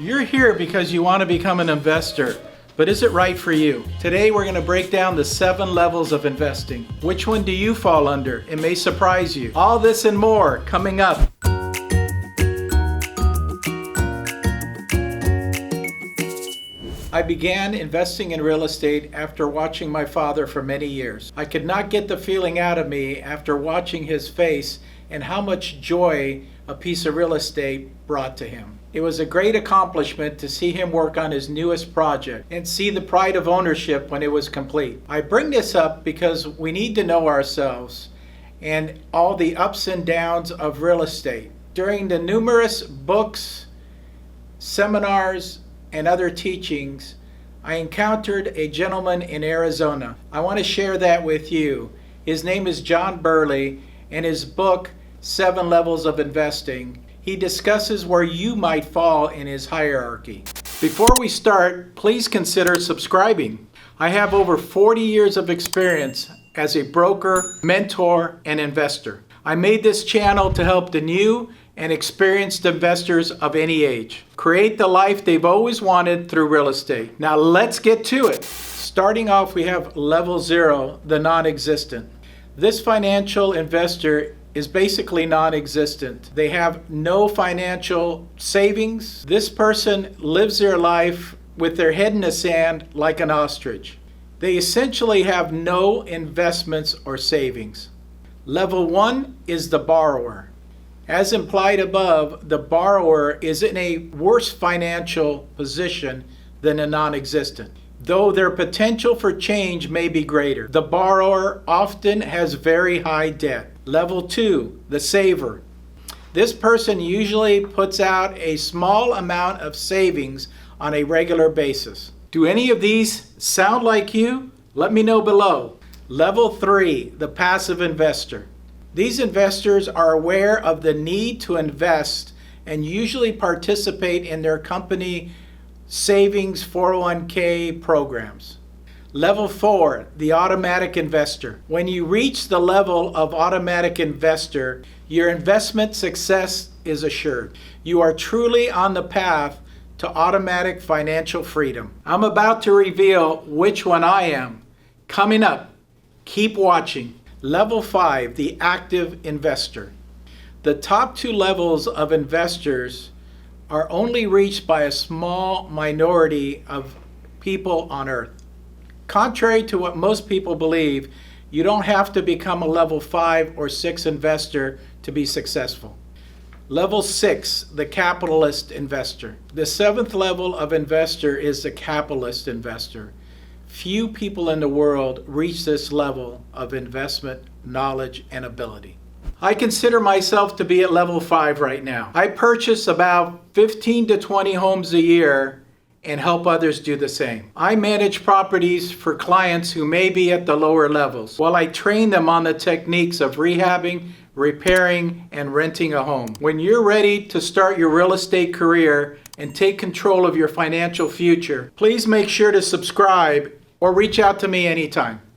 You're here because you want to become an investor, but is it right for you? Today we're going to break down the 7 levels of investing. Which one do you fall under? It may surprise you. All this and more coming up. I began investing in real estate after watching my father for many years. I could not get the feeling out of me after watching his face and how much joy a piece of real estate brought to him. It was a great accomplishment to see him work on his newest project and see the pride of ownership when it was complete. I bring this up because we need to know ourselves and all the ups and downs of real estate. During the numerous books, seminars, and other teachings, I encountered a gentleman in Arizona. I want to share that with you. His name is John Burley, and his book, 7 Levels of Investing, he discusses where you might fall in his hierarchy. Before we start, please consider subscribing. I have over 40 years of experience as a broker, mentor, and investor. I made this channel to help the new and experienced investors of any age create the life they've always wanted through real estate. Now let's get to it. Starting off, we have level 0, the non-existent. This financial investor is basically non-existent. They have no financial savings. This person lives their life with their head in the sand like an ostrich. They essentially have no investments or savings. Level 1 is the borrower. As implied above, the borrower is in a worse financial position than a non-existent, though their potential for change may be greater. The borrower often has very high debt. Level 2, the saver. This person usually puts out a small amount of savings on a regular basis. Do any of these sound like you? Let me know below. Level 3, the passive investor. These investors are aware of the need to invest and usually participate in their company savings 401k programs. Level 4, the automatic investor. When you reach the level of automatic investor, your investment success is assured. You are truly on the path to automatic financial freedom. I'm about to reveal which one I am. Coming up, keep watching. Level 5, the active investor. The top 2 levels of investors are only reached by a small minority of people on earth. Contrary to what most people believe, you don't have to become a level 5 or 6 investor to be successful. Level 6, the capitalist investor. The 7th level of investor is the capitalist investor. Few people in the world reach this level of investment, knowledge, and ability. I consider myself to be at level 5 right now. I purchase about 15 to 20 homes a year and help others do the same. I manage properties for clients who may be at the lower levels, while I train them on the techniques of rehabbing, repairing, and renting a home. When you're ready to start your real estate career and take control of your financial future, please make sure to subscribe or reach out to me anytime.